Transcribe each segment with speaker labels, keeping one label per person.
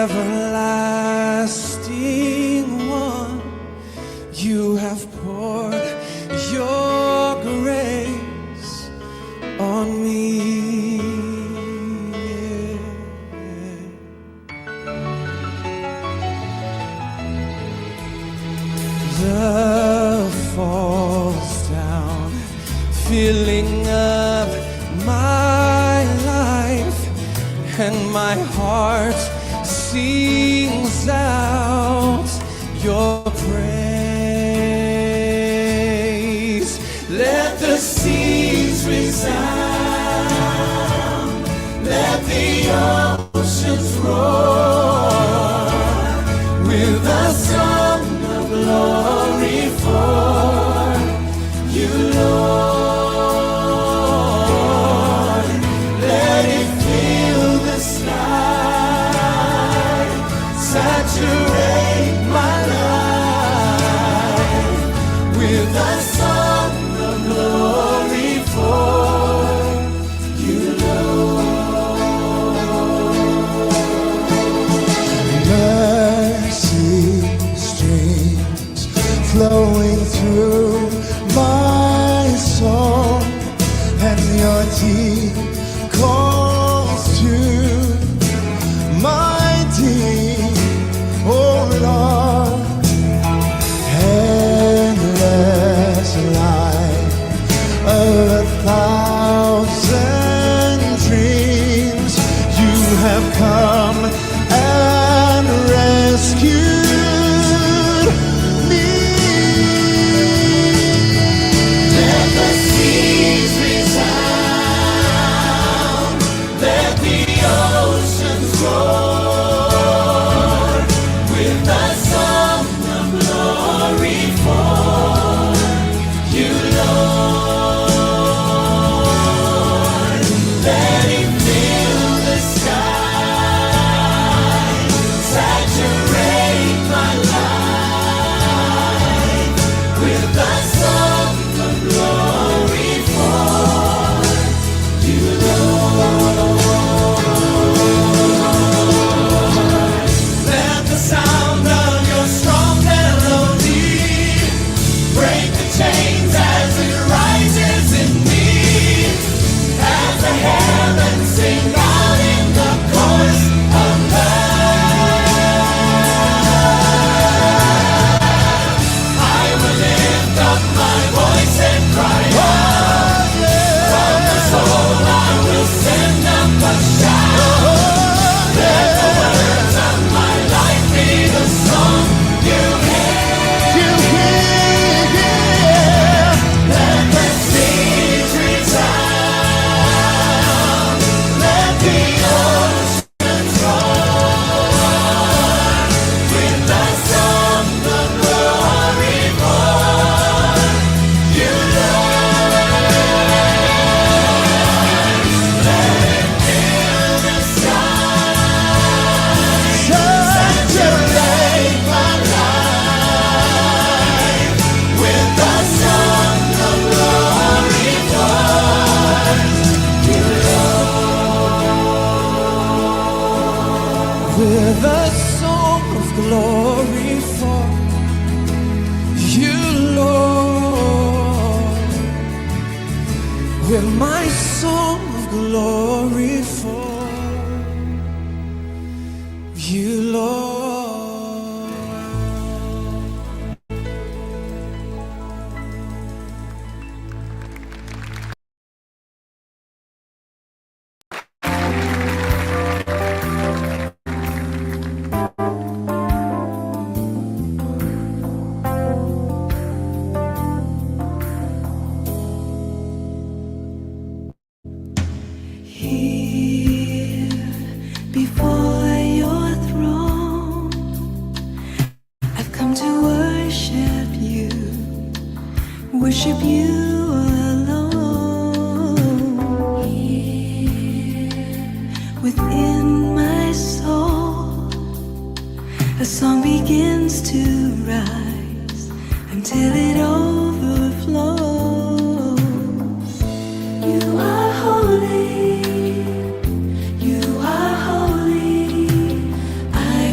Speaker 1: everlasting one, you have poured your grace on me. Love falls down, filling up my life, and my heart sings out your praise. Let the seas resound, let the oceans roar with a song of glory for you, Lord. Let it fill the sky, saturate my life with a song of glory for you, Lord. Mercy streams flowing through my soul, and your deep calls to my deep, oh Lord. Endless life of a thousand dreams, you have come and rescued me. Let the seas resound, let the oceans roar with the song of glory for you, Lord. Let it fill the sky, saturate my life with the song of glory for you, Lord. Let the sound of your strong melody break the chains as it rises in me, as the heavens sing out in the chorus of love. I will lift up my voice and cry out. From the soul I will send up a shout. Let the words of my life be the song you hear. Let the seas resound, let the oceans roar with the song of glory for you, Lord. Let it fill the sky, saturate my life with the song of glory for you, Lord. With a song of glory for you, Lord. With my song of glory for you, Lord.
Speaker 2: Here before your throne, I've come to worship you alone. Here within my soul, a song begins to rise until it overflows. You are holy, you are holy. I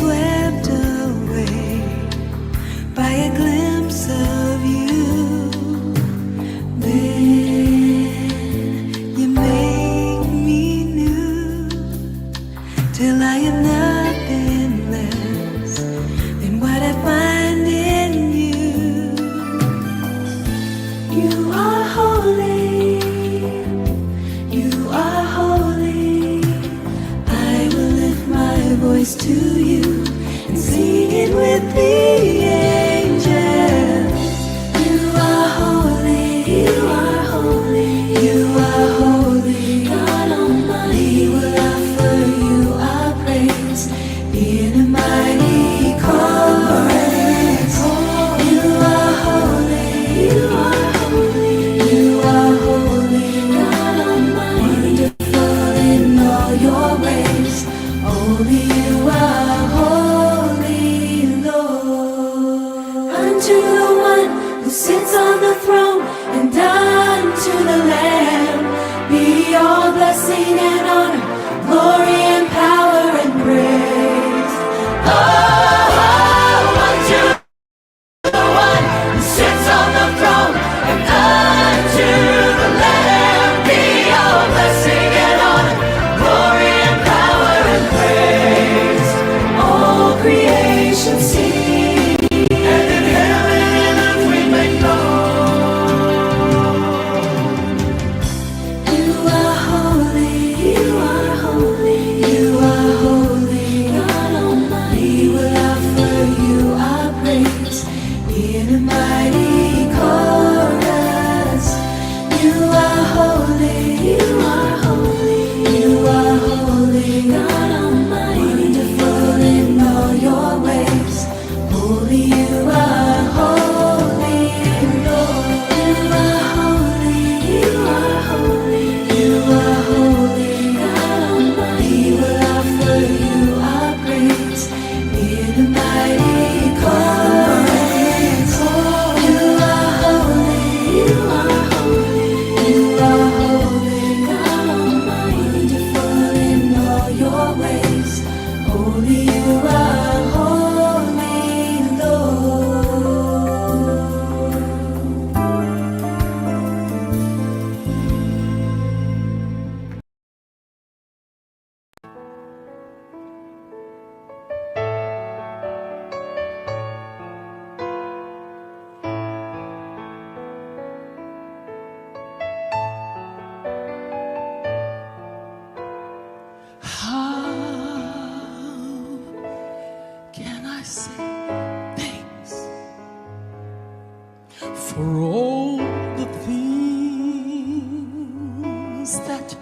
Speaker 2: swept away by a glimpse of you. Then you make me new till I am nothing less than what I find in you. You are holy, you are holy. I will lift my voice to you and sing it with the angels. You are holy, you are holy, you are holy. God Almighty, we will offer you our praise in a mighty chorus. You are holy, you are holy, you are holy. God Almighty, wonderful in all your ways. Only you are holy, Lord. Unto the one who sits on the throne and unto the Lamb be all blessing and honor, glory and power and praise. Oh, unto the one who sits on the throne and unto the Lamb be all blessing and honor, glory and power and praise. All creation sing, and in heaven and earth we make known. You are holy, you are holy, you are holy. God Almighty, we will offer you our praise in a mighty chorus. You are holy, you are holy, you are holy. God Almighty, wonderful in all your ways. Holy, you are holy, Lord. You are holy, you are holy, you are holy. God Almighty, will offer you our praise in a mighty chorus. You are holy, you are holy, you are holy. God Almighty, wonderful in all your ways. Holy, you are holy, Lord.
Speaker 1: How can I say thanks for all the things that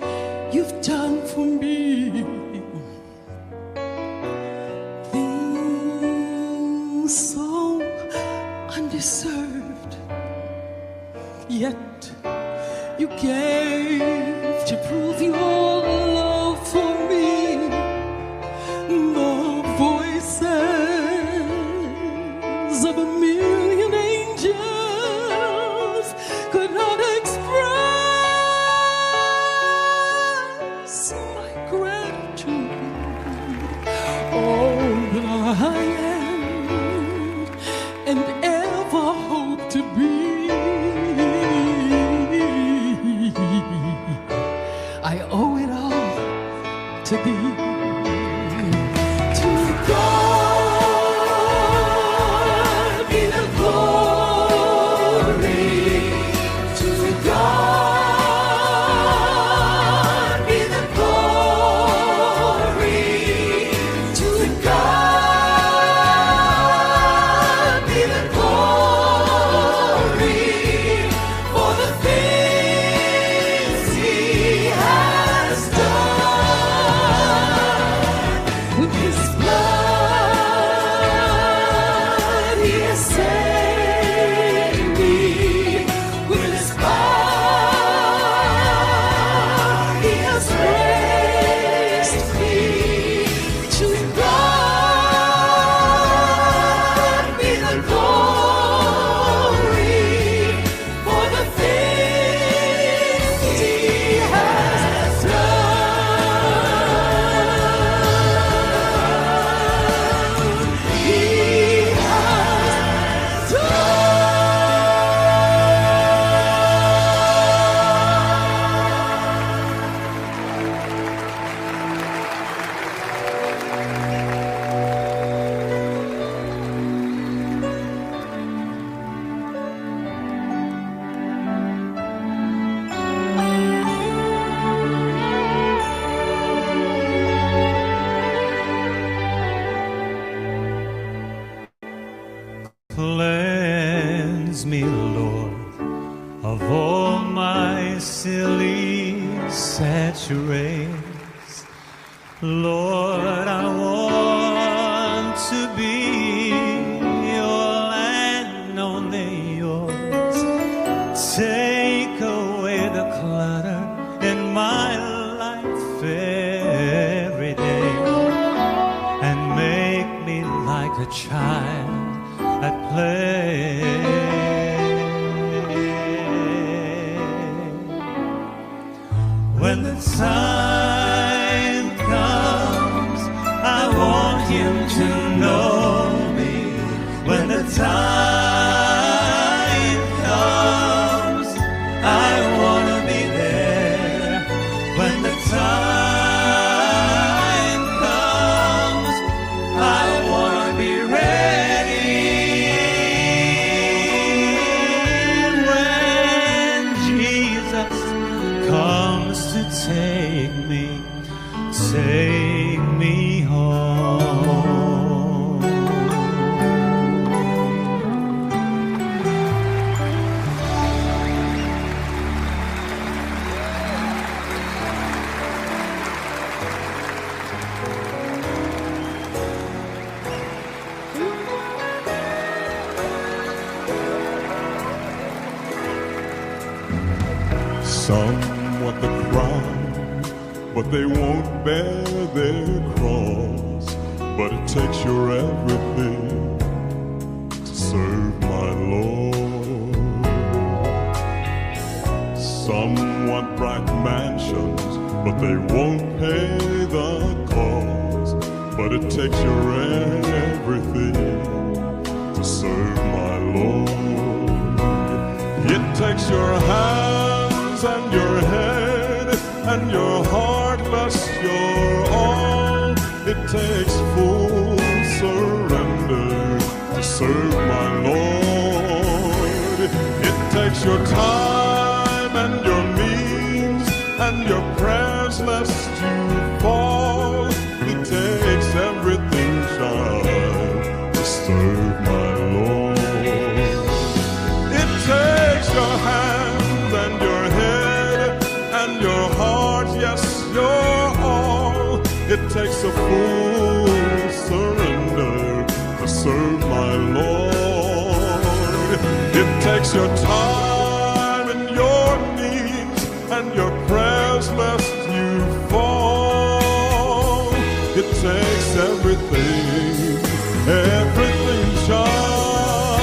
Speaker 1: you've done for me? Things so undeserved, yet you gave to prove your love for me. The voices of a million angels could not express my gratitude. All that I am and ever hope to be, I owe it all to thee. To God be the glory. To God be the glory. To God be the glory for the things He has done. Lord, I want to be all and only yours. Take away the clutter in my life every day and make me like a child at play. When the time comes, I want him to know me. When the time comes, I want to be there. When the time comes, I want to be ready. When Jesus comes to take me home.
Speaker 3: Some want the crown, but they won't bear their cross. But it takes your everything to serve my Lord. Some want bright mansions, but they won't pay the cost. But it takes your everything to serve my Lord. It takes your hands and your head and your heart, bless your all. It takes full surrender to serve my Lord. It takes your time and your means and your prayers lest you fall. It takes everything, child, to serve my Lord. It takes your hands and your head and your heart, yes, your all. It takes a full surrender to serve my Lord. It takes your time and your needs and your prayers lest you fall. It takes everything, everything, child,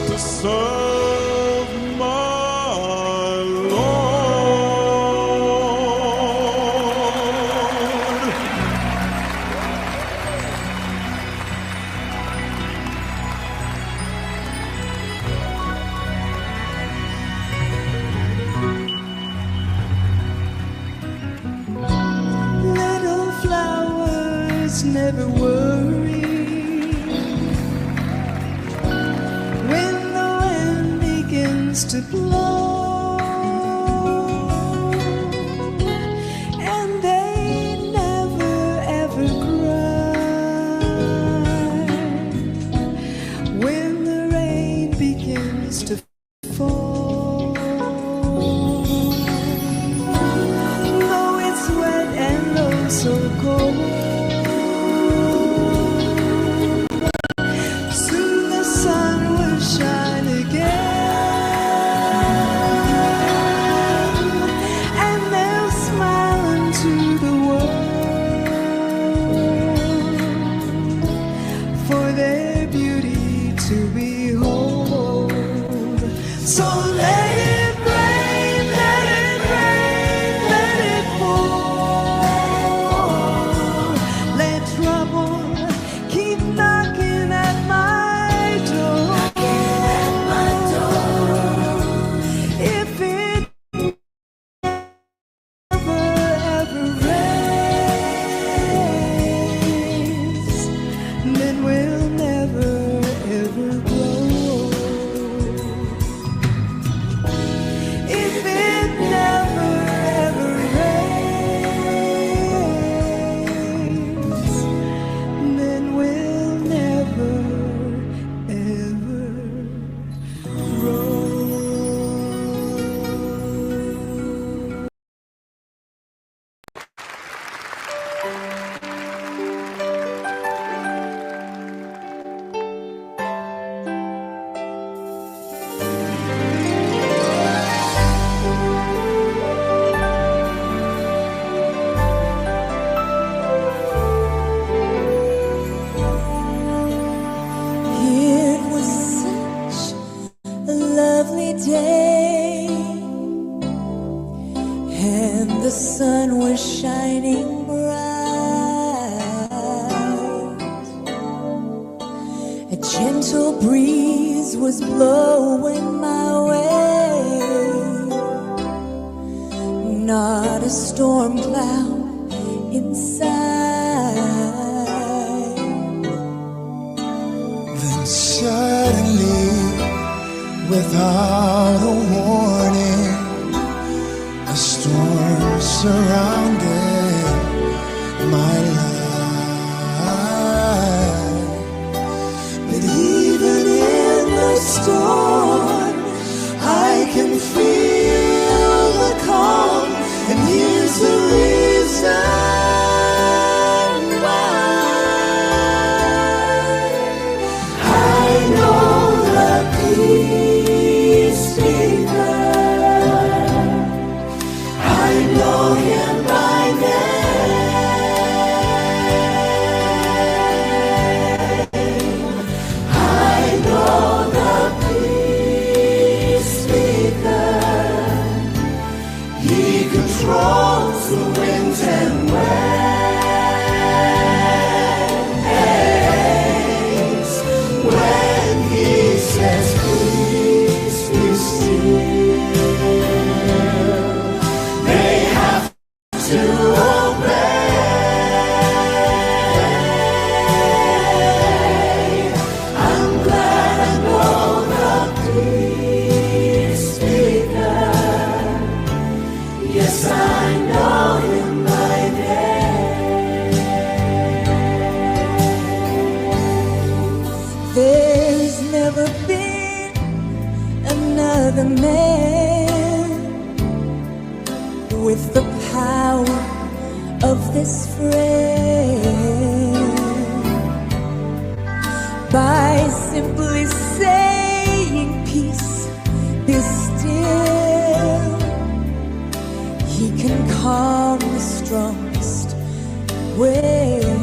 Speaker 3: to serve my Lord.
Speaker 2: Little flowers never worry when the wind begins to blow, and they never ever cry when the rain begins to fall. Though it's wet and oh so cold, soon the sun will shine again. and the sun was shining bright. A gentle breeze was blowing my way, not a storm cloud in sight.
Speaker 4: Then suddenly, without a warning, a storm surrounded my life. But even in the storm, I can feel the calm, and here's the reason why. I know the peace speaker. I know him by name. I know the peace speaker. He controls the winds and waves. When he says, "Peace, be still," they have to obey. I'm glad I know the peace speaker. Yes, I know him by name.
Speaker 2: There's never been another man with the power of this friend. By simply saying peace, be still, he can calm the strongest wind.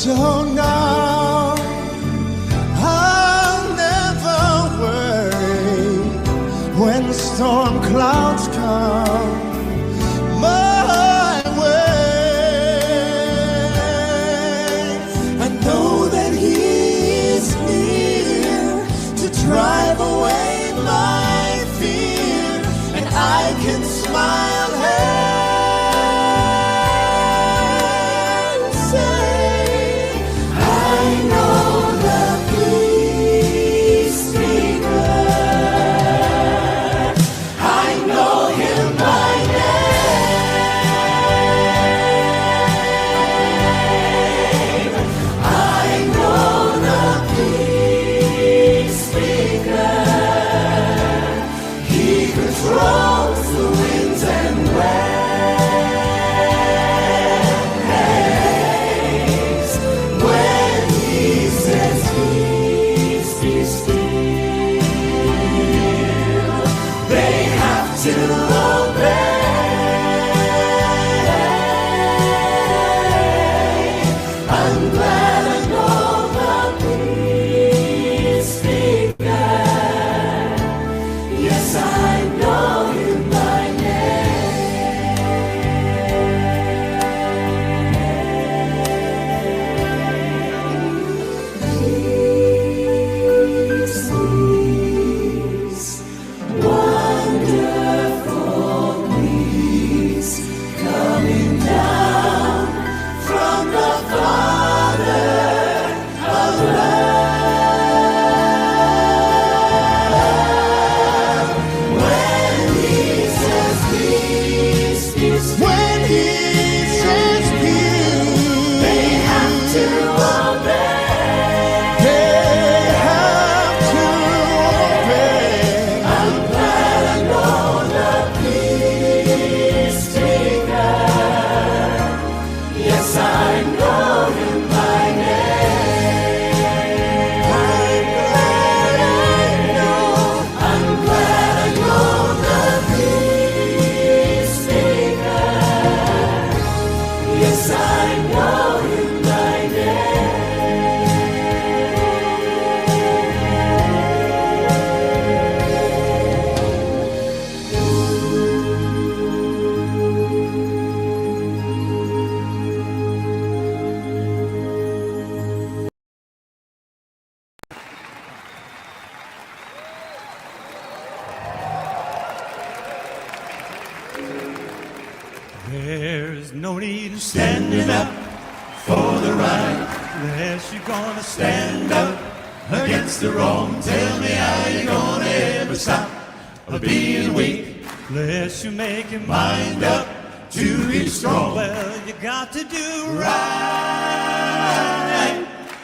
Speaker 4: So now I'll never worry when storm clouds come my way. I know that he's near to drive away my fear, and I can smile and say, I know the peace speaker. I know him by name. I know the peace speaker. He controls the winds and waves. When he says, "Peace, be still," they have to obey. I'm glad I know the peace speaker. Yes, I know him by name. Peace, peace, wonderful peace, coming down from the Father of love. When
Speaker 1: There's no need in standing up for the right unless you're gonna stand up against the wrong. Tell me how you gonna ever stop being weak unless you make your mind up to be strong. Well, you got to do right,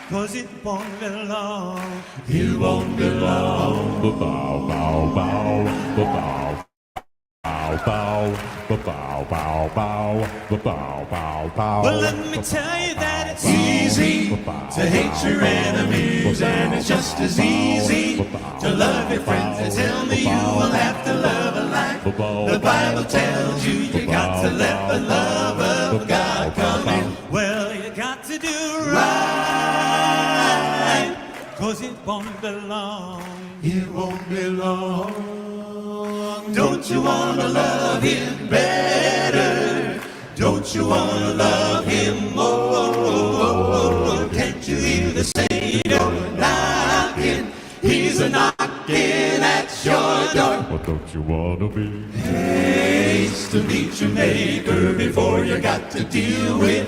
Speaker 1: 'cause it won't be long. It won't be long.
Speaker 3: Bow, bow, bow, bow. Bow, bow, bow, bow, bow, bow, bow, bow.
Speaker 1: Well, let me tell you that it's easy to hate your enemies, and it's just as easy to love your friends. They tell me you will have to love alike. The Bible tells you you got to let the love of God come in. Well, you got to do right, 'cause it won't be long. It won't be long. Don't you wanna love him better? Don't you wanna love him more? Can't you hear the Savior knocking? He's a knocking at your door.
Speaker 3: What don't you wanna be?
Speaker 1: Haste to meet your maker before you got to deal with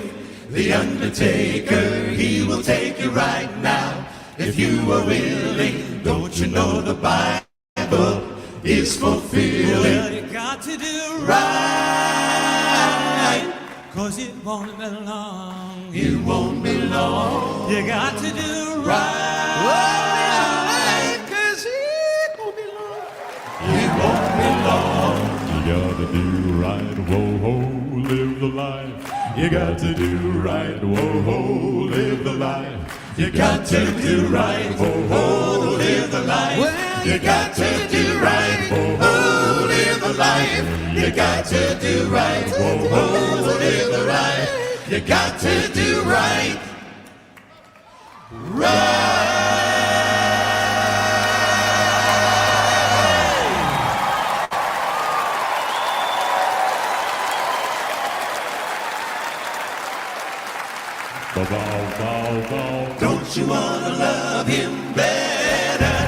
Speaker 1: the undertaker. He will take you right now if you are willing. Don't you know the Bible is fulfilled? Well, you got to do right, 'cause it won't be long. It won't be long. You got to do right, 'cause it won't be long. It won't be long.
Speaker 3: You gotta do right, whoa, ho, live the life. You got to do right, whoa, ho, live the life.
Speaker 1: You got to do right, oh, oh, live the life. You got to do right, oh, oh, live the life. You got to do right, oh, oh, live the life. You got to do right,
Speaker 3: Bow, bow, bow.
Speaker 1: Don't you wanna love him better?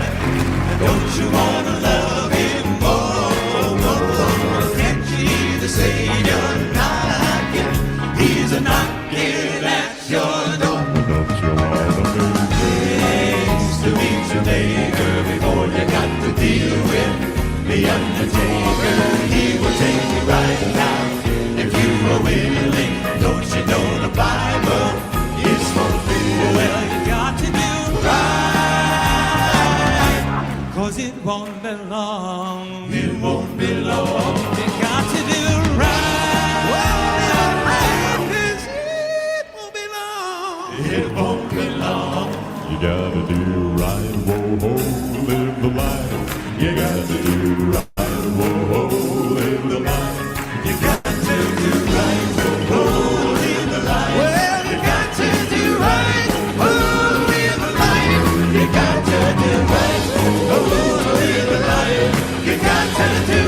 Speaker 1: Don't you wanna love him more? Can't you hear the Savior knocking? He's a knocking at your door.
Speaker 3: Don't you wanna be?
Speaker 1: Haste to meet your maker before you got to deal with the undertaker. He will take you right now if you are willing. Don't you know the Bible is fulfilled? Well, you got to do right, 'cause it won't be long. It won't be long. You got to do right, 'cause it won't be long. It won't be long.
Speaker 3: You gotta do right, whoa, ho, live the life. You gotta do right, whoa, ho, live the life.
Speaker 1: You got to do right, oh, live the life. Well, you got to do right, oh, live the life. You got to do right, oh, live the life. You got to do